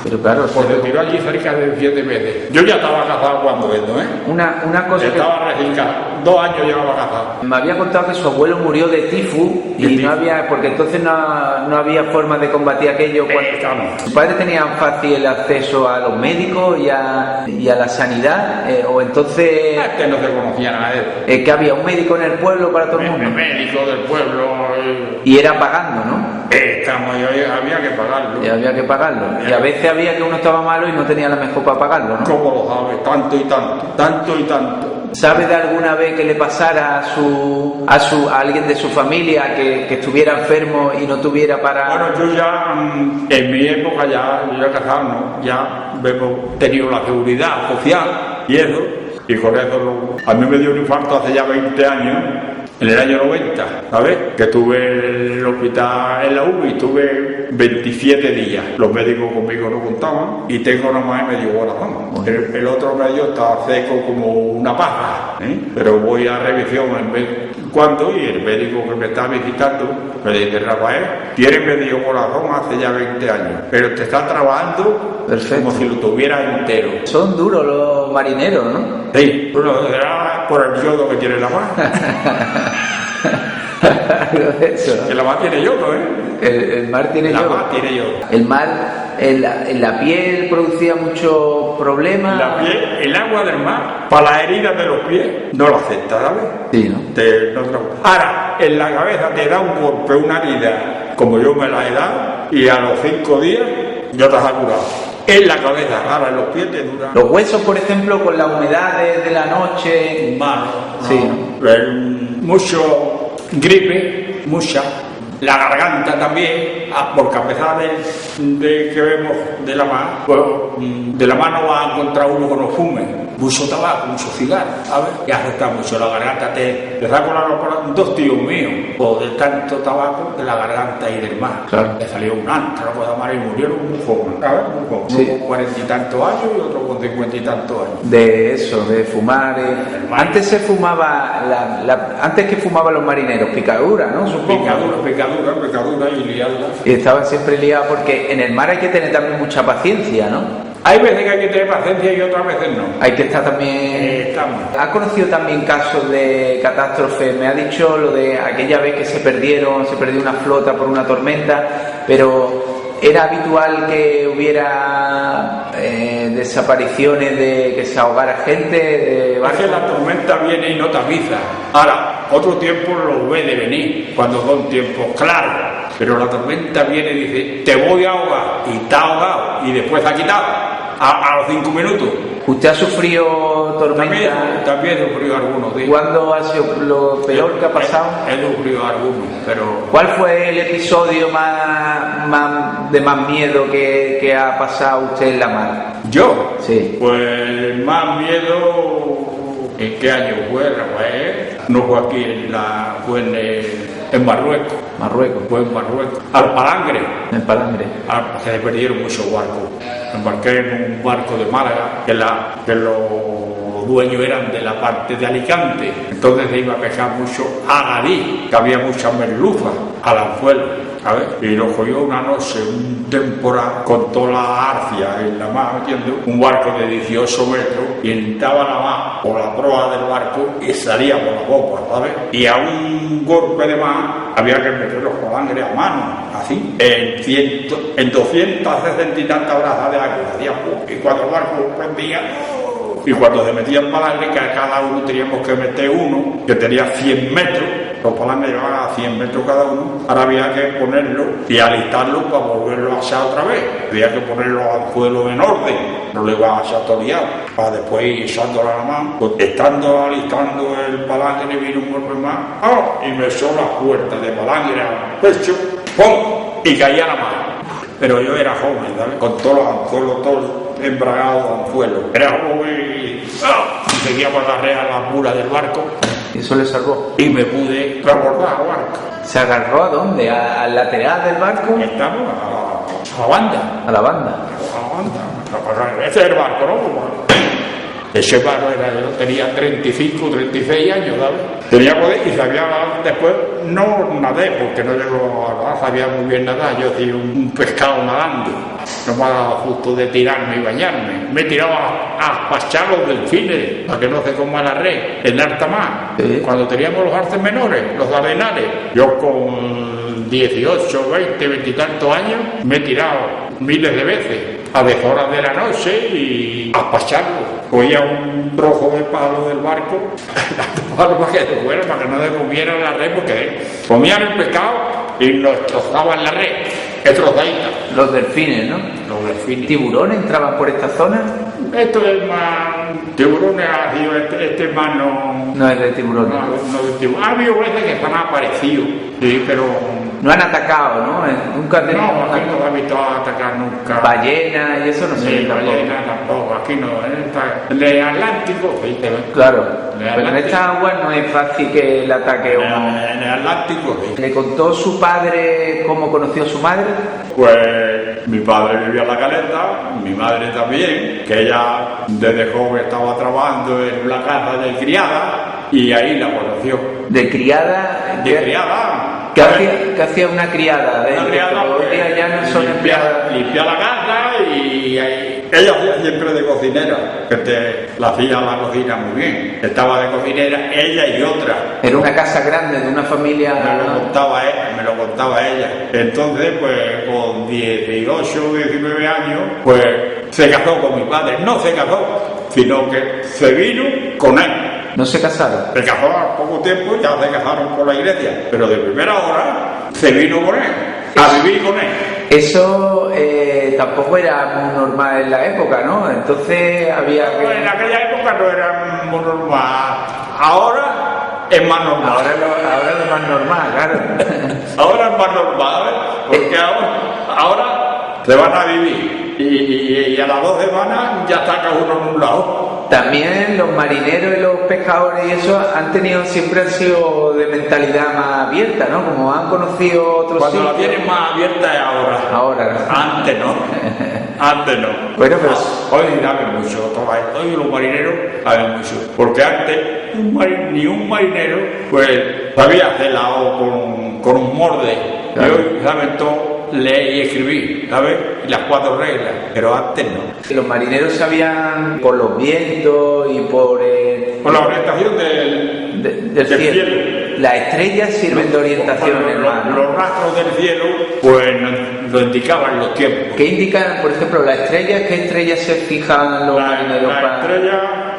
Pero claro, pues se tiró allí cerca de 7 meses. Yo ya estaba casado cuando esto, ¿eh? Una cosa estaba recién casado. 2 años llevaba casado. Me había contado que su abuelo murió de tifus y no había, porque entonces no había forma de combatir aquello. Su padre tenía fácil acceso a los médicos y a la sanidad, o entonces... Es que no se conocían a él. Que había un médico en el pueblo para todo el mundo. El médico del pueblo. Y era pagando, ¿no? Había que pagarlo. Y había que pagarlo. Y a veces había que uno estaba malo y no tenía la mejor para pagarlo, ¿no? ¿Cómo lo sabes? Tanto y tanto. Tanto y tanto. ¿Sabe de alguna vez que le pasara a alguien de su familia que estuviera enfermo y no tuviera para...? Bueno, yo ya, en mi época ya casado, ¿no? Ya hemos tenido la seguridad social y eso, y con eso a mí me dio un infarto hace ya 20 años, en el año 90, ¿sabes? Que estuve en el hospital en la UBI, tuve 27 días. Los médicos conmigo no contaban y tengo nomás medio corazón. El otro medio está seco como una paja, ¿eh? Pero voy a revisión en vez cuando y el médico que me está visitando me dice: Rafael, tiene medio corazón hace ya 20 años, pero te está trabajando como si lo tuviera entero. Son duros los marineros, ¿no? Sí, bueno, será por el yodo que tiene la mar. Eso. Que la mar tiene yodo, ¿eh? El mar tiene yodo. La mar tiene yodo. El mar, en la piel producía muchos problemas. La piel, el agua del mar, para las heridas de los pies, no lo acepta, ¿sabes? Sí, ¿no? Ahora, en la cabeza te da un golpe, una herida, como yo me la he dado, y a los 5 días ya te has curado. En la cabeza, ahora en los pies te duran. Los huesos, por ejemplo, con la humedad de la noche. Malo. Sí. Mucho gripe, mucha. La garganta también, porque a pesar de que vemos de la mano, pues, de la mano va a encontrar uno que no fume, mucho tabaco, mucho cigarro, ¿sabes? Y afecta mucho la garganta. Te saco dos tíos míos, o de tanto tabaco de la garganta y del mar. Claro. Le salió un antro de mar y murieron muy jóvenes, ¿sabes? Uno Sí. con 40 y tantos años y otro con 50 y tantos años. De eso, de fumar. Antes se fumaba, antes que fumaban los marineros, picadura, ¿no? Picadura y liarla. Y estaban siempre liados porque en el mar hay que tener también mucha paciencia, ¿no? Hay veces que hay que tener paciencia y otras veces no. Hay que estar también... Estamos. ¿Ha conocido también casos de catástrofe? Me ha dicho lo de aquella vez que se perdió una flota por una tormenta, pero ¿era habitual que hubiera desapariciones, de que se ahogara gente? Es que la tormenta viene y no te avisa. Ahora, otro tiempo lo ve de venir, cuando son tiempos claros. Pero la tormenta viene y dice: te voy a ahogar, y te ha ahogado, y después ha quitado a los 5 minutos. ¿Usted ha sufrido tormenta? También he sufrido algunos días. ¿Cuándo ha sido lo peor que ha pasado? He sufrido algunos, pero... ¿Cuál fue el episodio de más miedo que ha pasado usted en la mar? ¿Yo? Sí. Pues más miedo... ¿En qué año fue, Rafael? No fue aquí, fue en Marruecos. Marruecos. Fue en Marruecos. Al Palangre. En Palangre. Se perdieron muchos barcos. Embarqué en un barco de Málaga que los los dueños eran de la parte de Alicante, entonces se iba a pescar mucho a Gadí, que había mucha merluza al anzuelo. A ver, y lo cogió una noche, un temporal, con toda la arcia en la mar, ¿entiendes? Un barco de 18 metros, y entraba la mar por la proa del barco y salía por la popa, ¿sabes? Y a un golpe de mar había que meter los palangres a mano, así, en 260 y tantas brazas de agua, hacía y cuando el barco prendía. Y cuando se metían palangres, que a cada uno teníamos que meter uno, que tenía 100 metros, los palangres llevaban a 100 metros cada uno, ahora había que ponerlo y alistarlo para volverlo a echar otra vez. Había que ponerlo al suelo en orden, no le iba a echar toreado, para después ir echándolo a la mano. Pues estando alistando el palangre, vino un golpe más, y me echó la puerta de palangre al pecho, ¡pum! Y caía la mano. Pero yo era joven, ¿sabes? Con todos los anzuelos, todos embragados de anzuelo. Era joven y seguía por la rea la mula del barco. ¿Y eso le salvó? Y me pude rebordar al barco. ¿Se agarró a dónde? ¿Al lateral del barco? Estamos a la banda. A la banda. A la banda. Ese es el barco, ¿no? Ese barco yo tenía 35, 36 años, ¿sabes? Tenía poder y sabía después, no nadé, porque no llegó a nadar, sabía muy bien nadar. Yo hacía un pescado nadando. No me ha dado justo de tirarme y bañarme. Me tiraba a pachar los delfines, para que no se coma la red, en alta mar. ¿Sí? Cuando teníamos los arces menores, los arenales, yo con 18, 20, 20 y tantos años, me he tirado miles de veces, a deshoras de la noche y a pacharlo. Cogía un trozo de palo del barco, para que se fuera, para que no se comiera la red, porque comían el pescado y nos trozaban la red. Es trozadita. Los delfines, ¿no? Los delfines. ¿Tiburones entraban por esta zona? Esto es más... Tiburones ha sido este más no... No es de tiburones. No de tiburones. Ha habido veces que están aparecidos, sí, pero... No han atacado, ¿no? Nunca han tenido... No, aquí no se ha visto atacar nunca. Ballena y eso no se ve Sí, tampoco. ballena tampoco, aquí no. En el Atlántico, sí, te ves. Claro, En el pero en estas aguas no es fácil que el ataque uno. En el Atlántico, sí. ¿Le contó su padre cómo conoció a su madre? Pues mi padre vivía en La Caleta, mi madre también, que ella desde joven estaba trabajando en una casa de criada y ahí la conoció. ¿De criada? ¿De criada? ¿Qué hacía una criada? Una criada, Hoy día ya no son empleadas. limpia la casa y ahí. Ella hacía siempre de cocinera, que la hacía la cocina muy bien. Estaba de cocinera ella y otra. Era una casa grande de una familia. Me lo contaba ella. Entonces, pues con 18, 19 años, pues se casó con mi padre. No se casó, sino que se vino con él. ¿No se casaron? Se casó a poco tiempo, ya se casaron por la iglesia, pero de primera hora se vino con él, a vivir con él. Eso tampoco era muy normal en la época, ¿no? Entonces había que... En aquella época no era muy normal. Ahora es más normal. Ahora es más normal, claro. Ahora es más normal, ¿eh? Porque ahora se van a vivir y a las 2 semanas ya saca uno en un lado. También los marineros y los pescadores y eso siempre han sido de mentalidad más abierta, ¿no? Como han conocido otros Cuando sitios. la tienen más abierta es ahora. Ahora, ¿no? Antes no. Antes no. Bueno, pero... Hoy saben mucho. Hoy los marineros saben mucho. Porque antes ni un marinero pues sabía hacer la O con un morde. Claro. Y hoy saben todo. Leer y escribir, ¿sabes? Y las 4 reglas, pero antes no. Los marineros sabían por los vientos y por la orientación del cielo. Las estrellas sirven de orientación en el mar, ¿no? Los rastros del cielo, pues lo indicaban los tiempos. ¿Qué indican, por ejemplo, las estrellas? ¿Qué estrellas se fijan los marineros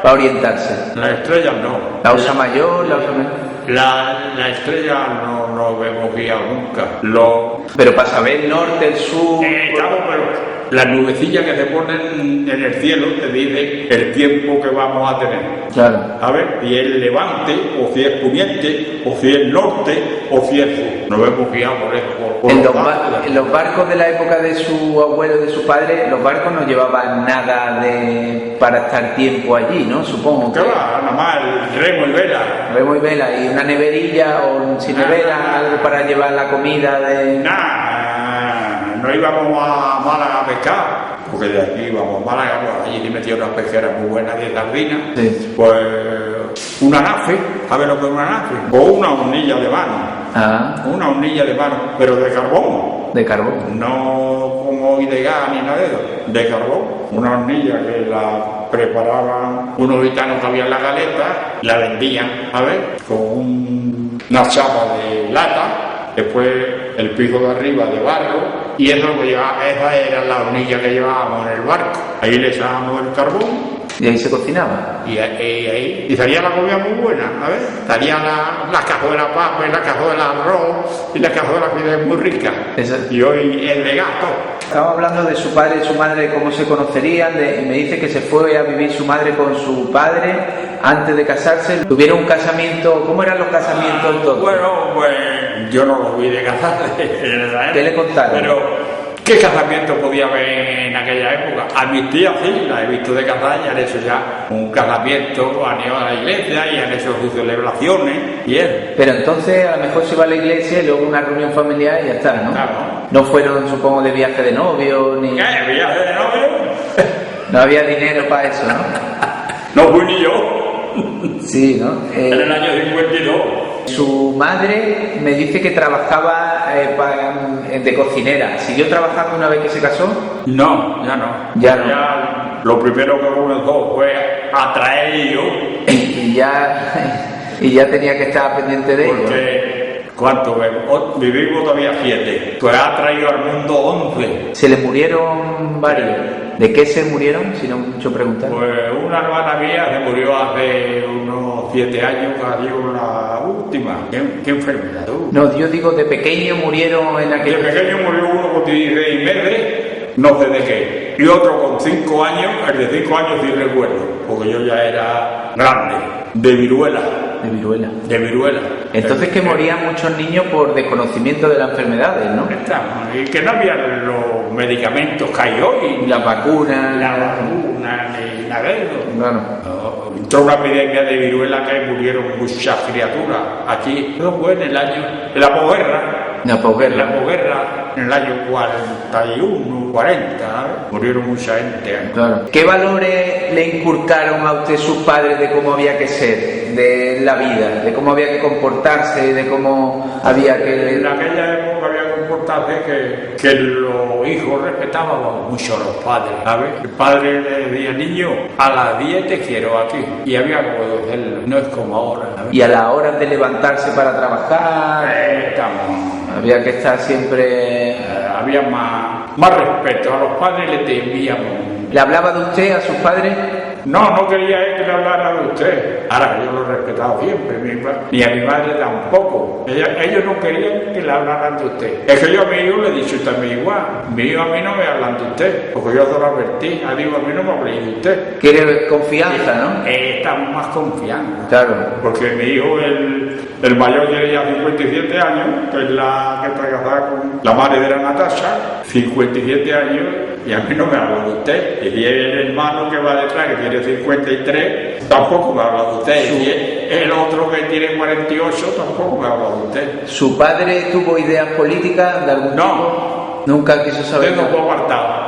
para orientarse? Las estrellas no. ¿La Osa Mayor, la Osa Menor? La estrella no hemos guiado nunca. Pero para saber el norte, el sur... Claro, pero las nubecillas que se ponen en el cielo te dicen el tiempo que vamos a tener. Claro. A ver, si es levante, o si es poniente, o si es norte, o si es sur. Nos hemos guiado por eso. En los barcos de la época de su abuelo y de su padre, los barcos no llevaban nada para estar tiempo allí, ¿no? Supongo que... Claro, nada más el remo y vela. Remo y vela, y una neverilla o sin nevera, algo para llevar la comida de... no íbamos a Málaga a pescar, porque de aquí íbamos a Málaga, pues allí metía unas pesqueras muy buenas de sardinas, Sí. pues una nafe, ¿sabes lo que es una nafe? O una hornilla de mano. Una hornilla de mano, pero de carbón. De carbón. No como hoy de gas ni nada de eso, de carbón. Una hornilla que la preparaban unos gitanos que había en la caleta, la vendían, ¿sabes? Con una chapa de lata, después el piso de arriba de barro, y eso lo que llevaba, esa era la hornilla que llevábamos en el barco. Ahí le echábamos el carbón. Y ahí se cocinaba. Y salía la comida muy buena, ¿sabes? Salía la cazuela de papa, y la cazuela de arroz, y la cazuela de muy rica. Y hoy es de gato. Estamos hablando de su padre y su madre, cómo se conocerían, y me dice que se fue a vivir su madre con su padre antes de casarse. Tuvieron un casamiento. ¿Cómo eran los casamientos entonces? Bueno, pues yo no lo vi de casar. ¿Qué le contaron? Pero ¿qué casamiento podía haber en aquella época? A mis tías sí, las he visto de casar y han hecho ya un casamiento, han ido a la iglesia y han hecho sus celebraciones y eso. Pero entonces a lo mejor se va a la iglesia y luego una reunión familiar y ya está, ¿no? Claro. No fueron, supongo, de viaje de novio, ni... ¿Qué? ¿Viaje de novio? No había dinero para eso, ¿no? No fui ni yo. Sí, ¿no? En el año 52. Su madre me dice que trabajaba de cocinera. ¿Siguió trabajando una vez que se casó? No, ya no. Ya no. Lo primero que comenzó fue a traer hijos. y ya tenía que estar pendiente de ellos. Porque, ¿cuánto vivimos todavía 7? Pues ha traído al mundo 11. ¿Se le murieron varios? ¿De qué se murieron? Si no mucho preguntar. Pues una hermana mía se murió hace unos 7 años, casi la última. ¿Qué enfermedad? No, yo digo, de pequeño murieron en aquel... De pequeño murió uno con 16 meses, no sé de qué. Y otro con 5 años, el de 5 años sí recuerdo, porque yo ya era grande, de viruela. De viruela. De viruela. Entonces que morían muchos niños por desconocimiento de las enfermedades, ¿no? Y que no había los medicamentos que hay hoy. Y las vacunas. La vacuna, ni nada de eso. Claro. No, entró una epidemia de viruela que murieron muchas criaturas. Aquí, eso fue en el año, en la posguerra. La posguerra. La posguerra, en el año 41, 40, ¿sabes? Murieron mucha gente. Claro. ¿Qué valores le inculcaron a usted sus padres de cómo había que ser, de la vida, de cómo había que comportarse, de cómo había que... En aquella época había que comportarse que los hijos respetaban mucho a los padres, ¿sabes? El padre le decía, niño, a las 10 te quiero aquí. Y había que obedecerlo, no es como ahora, ¿sabes? Y a la hora de levantarse para trabajar... Había que estar siempre... había más respeto, a los padres le temíamos. ¿Le hablaba de usted a sus padres? No quería él que le hablara de usted. Ahora, yo lo he respetado siempre, ni a mi madre tampoco. Ellos no querían que le hablaran de usted. Es que yo a mi hijo le he dicho también igual. Mi hijo a mí no me hablan de usted, porque yo se lo advertí. A mí no me habléis de usted. Quiere confianza, ¿no? Estamos más confianza. Claro. Porque mi hijo, el mayor, tiene ya 57 años, que es la que está casada con la madre de la Natasha, 57 años, y a mí no me habla de usted. Y el hermano que va detrás, que tiene 53, tampoco me habla de usted. Y el otro que tiene 48, tampoco me habla de usted. ¿Su padre tuvo ideas políticas de algún tipo? Nunca quiso saber. Usted no fue apartado.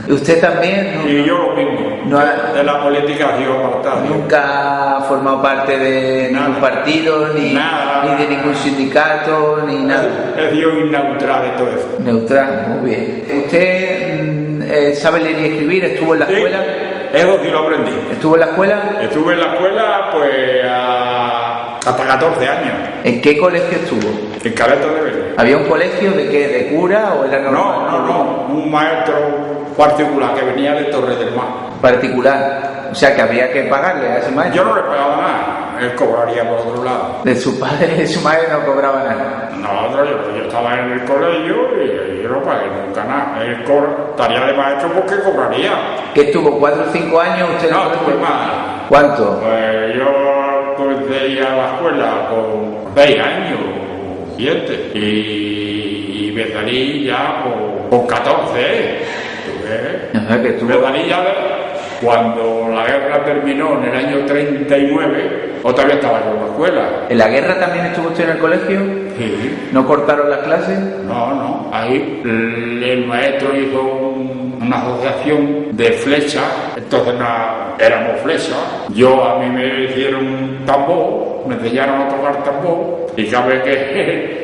¿Usted también? No, y yo lo mismo. De la política ha sido apartado. ¿Nunca ha formado parte de ningún partido, ni de ningún sindicato, ni nada? He sido neutral de todo eso. Neutral, muy bien. ¿Usted sabe leer y escribir? ¿Estuvo en la escuela? Eso sí lo aprendí. ¿Estuvo en la escuela? Estuve en la escuela pues hasta 14 años. ¿En qué colegio estuvo? En Careto de Verde. ¿Había un colegio de qué? ¿De cura o era normal? No. Un maestro particular que venía de Torre del Mar. Particular. O sea que había que pagarle a ese maestro. Yo no le pagaba nada. Él cobraría por otro lado. De su padre y su madre no cobraba nada. No, yo estaba en el colegio y yo no pagué nunca nada. Él estaría de maestro porque cobraría. ¿Qué estuvo? ¿4 o 5 años? ¿Usted no estuve más. ¿Cuánto? Pues yo comencé a ir a la escuela con 6 años, 7. Y me salí ya con 14. Ajá, que estuvo... Me salí ya Cuando la guerra terminó en el año 39, otra vez estaba yo en la escuela. ¿En la guerra también estuvo usted en el colegio? Sí. ¿No cortaron las clases? No. Ahí el maestro hizo una asociación de flechas, entonces éramos flechas. A mí me hicieron un tambor, me enseñaron a tocar tambor, y cada vez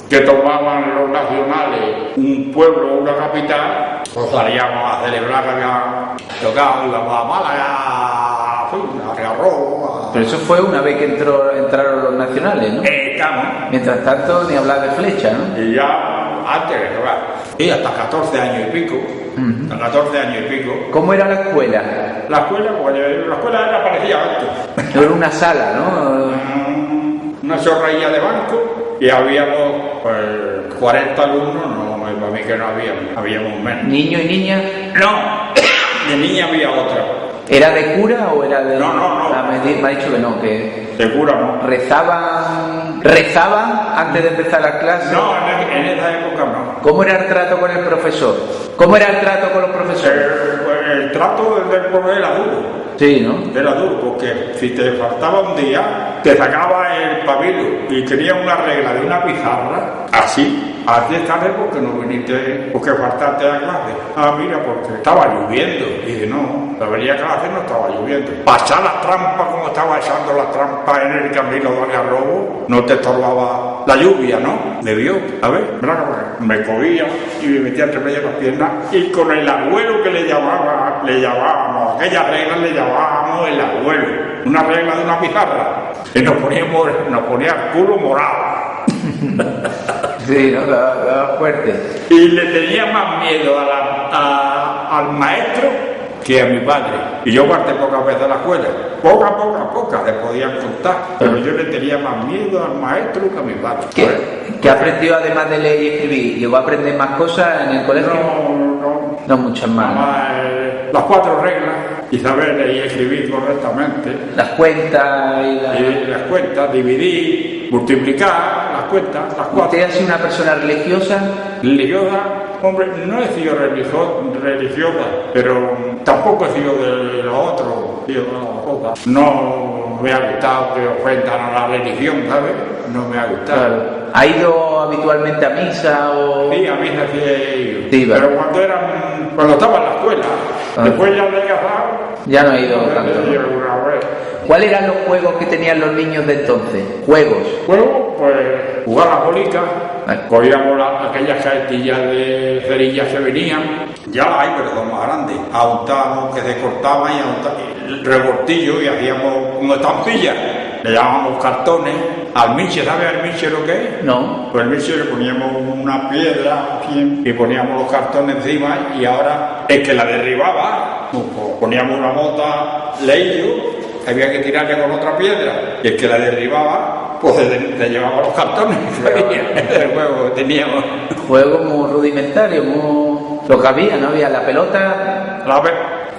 que tomaban los nacionales un pueblo o una capital, pues salíamos a celebrar que habían tocado, íbamos a Málaga, a Riarro. Pero eso fue una vez que entraron los nacionales, ¿no? Estamos. Mientras tanto, ni hablar de flecha, ¿no? Y ya antes, y hasta 14 años y pico. Hasta 14 años y pico. ¿Cómo era la escuela? La escuela era parecida antes. Era una sala, ¿no? Una chorrería de banco y habíamos 40 alumnos, no, para mí que no habíamos menos. ¿Niños y niñas? No, de niña había otra. ¿Era de cura o era de...? No. Me ha dicho que no, que... De cura no. ¿Rezaban antes de empezar las clases? No, en esa época no. ¿Cómo era el trato con el profesor? ¿Cómo era el trato con los profesores? El trato del profesor era duro. Sí, ¿no? Era duro, porque si te faltaba un día, te sacaba el pabilo y tenía una regla de una pizarra, así estaré porque no viniste, porque faltaste a clase. Mira, porque estaba lloviendo. Y dije, no, la venía a clase no estaba lloviendo. Pasar las trampas como estaba echando las trampas en el camino de Algarrobo, no te estorbaba la lluvia, ¿no? Me vio, a ver, me cogía y me metía entre medio de las piernas y con el abuelo que le llamábamos, aquella regla le llamábamos el abuelo, una regla de una pizarra, y nos ponía el culo morado. Sí, ¿no? Daba fuerte. Y le tenía más miedo al maestro que a mi padre. Y yo parté pocas veces a la escuela. Pocas, le podían contar. Pero yo le tenía más miedo al maestro que a mi padre. ¿Qué aprendió además de leer y escribir? ¿Llegó a aprender más cosas en el colegio? No muchas más. Nada más las 4 reglas. Y saber leer y escribir correctamente. Las cuentas las cuentas, dividir, multiplicar, las cuentas, las 4. ¿Usted ha sido una persona religiosa? Religiosa, hombre, no he sido religiosa, pero tampoco he sido de lo otro, no me ha gustado que ofendan a la religión, ¿sabes? No me ha gustado. Claro. ¿Ha ido habitualmente a misa o...? Sí, a misa sí he ido. Sí, vale. Pero cuando estaba en la escuela, después ya de casado... Ya no he ido tanto, ¿no? ¿Cuáles eran los juegos que tenían los niños de entonces? ¿Juegos? Juegos, pues jugar a la bolica, cogíamos aquellas caetillas de cerillas que venían, ya las hay, pero son más grandes. Auntábamos, que se cortaban y el rebortillo y hacíamos como estampillas. Le llamábamos cartones. Almiche, ¿sabes almiche lo que es? No. Pues almiche le poníamos una piedra y poníamos los cartones encima y ahora el que la derribaba, pues poníamos una mota leillo, había que tirarle con otra piedra y el que la derribaba, pues se llevaba los cartones. El juego teníamos. Juegos muy rudimentarios, lo que había, ¿no? Había la pelota.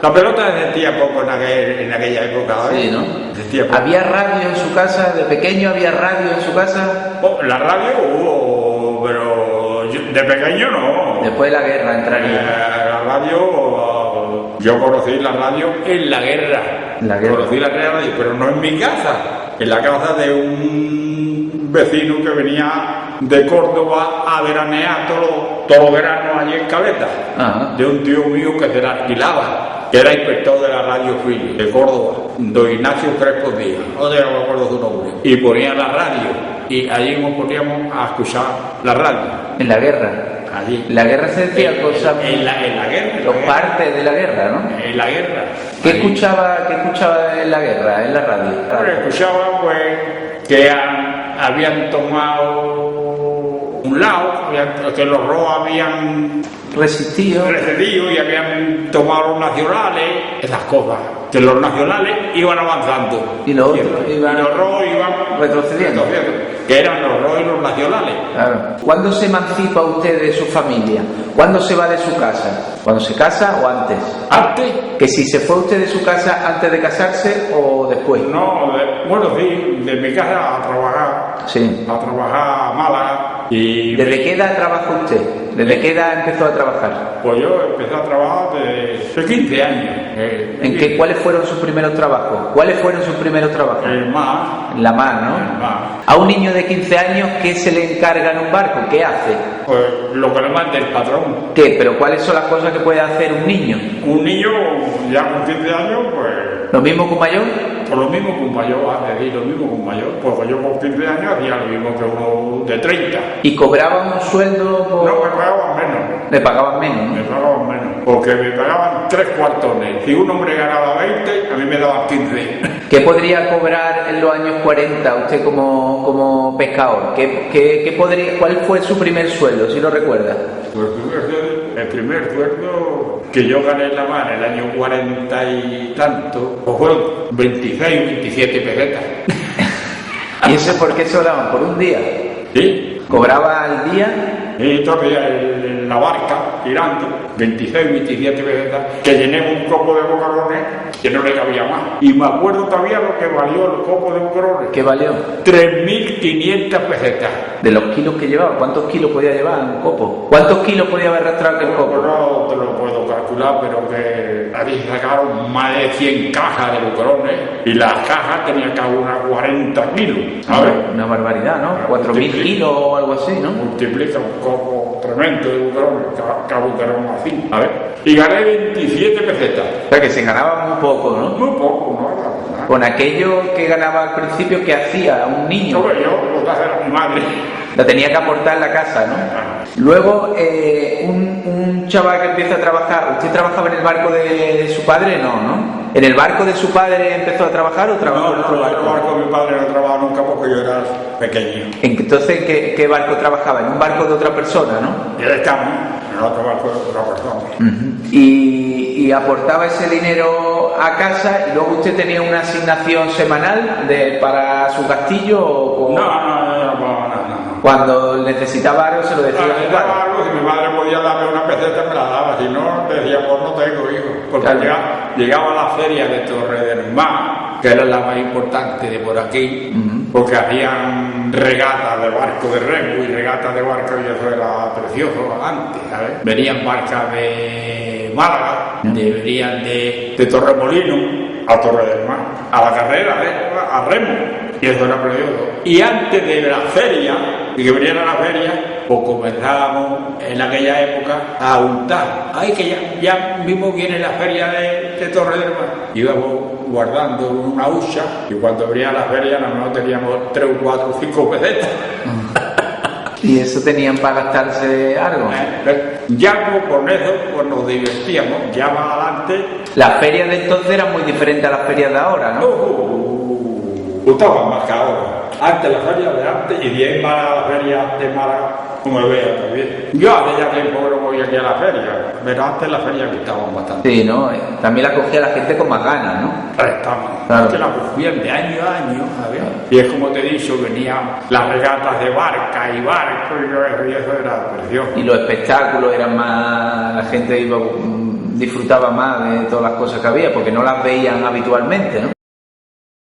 La pelota existía poco en aquella época, ¿eh? Sí, ¿no? Existía poco. ¿Había radio en su casa? ¿De pequeño había radio en su casa? La radio hubo, pero de pequeño no. Después de la guerra entraría. La radio, yo conocí la radio en la guerra. Conocí la radio, pero no en mi casa. En la casa de un vecino que venía de Córdoba a veranear todos los veranos allí en Caleta. Ajá. De un tío mío que se la alquilaba, que era inspector de la radio Philly de Córdoba, don Ignacio Crespo Díaz, no me acuerdo su nombre, y ponía la radio, y allí nos poníamos a escuchar la radio. ¿En la guerra? Allí. En la guerra se decía cosas... En la guerra. Los partes de la guerra, ¿no? En la guerra. ¿Qué escuchaba en la guerra, en la radio? Escuchaba, pues, que habían tomado un lado, que los ROA habían resistido y habían tomado los nacionales, esas cosas, que los nacionales iban avanzando y los otros iban retrocediendo, que eran los ROA y los nacionales. Claro. ¿Cuándo se emancipa usted de su familia? ¿Cuándo se va de su casa? ¿Cuando se casa o antes? ¿Antes? Que si se fue usted de su casa antes de casarse o después. No, bueno, sí, de mi casa a trabajar. Sí. A trabajar a Málaga. Y ¿Desde qué edad trabaja usted? ¿Desde qué edad empezó a trabajar? Pues yo empecé a trabajar desde 15 años. ¿Cuáles fueron sus primeros trabajos? ¿Cuáles fueron sus primeros trabajos? El mar. En la mar, ¿no? El mar. A un niño de 15 años, ¿qué se le encarga en un barco? ¿Qué hace? Pues lo que le manda el patrón. ¿Qué? ¿Pero cuáles son las cosas que puede hacer un niño? Un niño ya con 15 años, pues... ¿Lo mismo que un mayor? Pues lo mismo que un mayor, lo mismo que un mayor. Porque yo con 15 años hacía lo mismo que uno de 30. ¿Y cobraban un sueldo? No, me pagaban menos. Le pagaban menos, ¿no? Me pagaban menos. Porque me pagaban 3 cuartones. Si un hombre ganaba 20, a mí me daban 15. ¿Qué podría cobrar en los años 40 usted como pescador? ¿Cuál fue su primer sueldo, si lo recuerda? Pues el primer sueldo que yo gané en la mar en el año 40 y tanto, pues fueron 26, 27 pesetas. ¿Y eso por qué se daban? ¿Por un día? Sí. ¿Cobraba al día? Y entonces en la barca, tirando, 26, 27 pesetas, que llené un copo de bocarones que no le cabía más. Y me acuerdo todavía lo que valió el copo de bocarones. ¿Qué valió? 3.500 pesetas. ¿De los kilos que llevaba? ¿Cuántos kilos podía llevar un copo? ¿Cuántos kilos podía haber arrastrado aquel copo? No te lo puedo calcular, pero que ahí sacaron más de 100 cajas de bocarones y las cajas tenían cada una 40 kilos. ¿Sabes? Una barbaridad, ¿no? 4.000 kilos o algo así, ¿no? Multiplica un copo tremendo de bocarones, cada bocarón así. A ver. Y gané 27 pesetas. O sea que se ganaba muy poco, ¿no? Muy poco, ¿no? Con aquello que ganaba al principio, ¿qué hacía un niño? Yo lo que hacía era mi madre. La tenía que aportar en la casa, ¿no? Luego, un chaval que empieza a trabajar, ¿usted trabajaba en el barco de su padre? No. ¿En el barco de su padre empezó a trabajar o trabajó en otro barco? En el barco de mi padre no trabajaba nunca porque yo era pequeño. Entonces, ¿en qué barco trabajaba? En un barco de otra persona, ¿no? Y él estaba en otro barco de otra persona. Y aportaba ese dinero a casa y luego usted tenía una asignación semanal para su castillo o No. cuando necesitaba algo se lo decía a su padre. Algo, si mi madre podía darme una peseta me la daba, si no decía pues no tengo hijo. Porque claro. llegaba a la feria de Torre del Mar, que era la más importante de por aquí, porque hacían regatas de barco de remo y regatas de barco y eso era precioso antes, ¿sabes? Venían barcas de Málaga, venían de Torremolino a Torre del Mar, a la carrera, a remo. Y eso era precioso. Y antes de la feria, y que venían a la feria, pues comenzábamos en aquella época a untar. Ay, que ya mismo viene la feria de Torre del Mar. Íbamos guardando una hucha y cuando venía la feria, a lo mejor teníamos 3, 4, 5 pesetas. ¿Y eso tenían para gastarse algo? Ya con eso pues nos divertíamos. Ya más adelante. Las ferias de entonces eran muy diferentes a las ferias de ahora, ¿no? Gustaban más que ahora. Antes la feria de antes y de ahí para la feria de Málaga, como veo también. Yo hace ya tiempo que no voy aquí a la feria, pero antes la feria gustaban bastante. Sí, ¿no? También la cogía la gente con más ganas, ¿no? Estaban. Claro. Que la cogían de año a año, ¿sabes? Y es como te he dicho, venían las regatas de barca y barco y eso era precioso. Y los espectáculos eran más, la gente disfrutaba más de todas las cosas que había porque no las veían habitualmente, ¿no?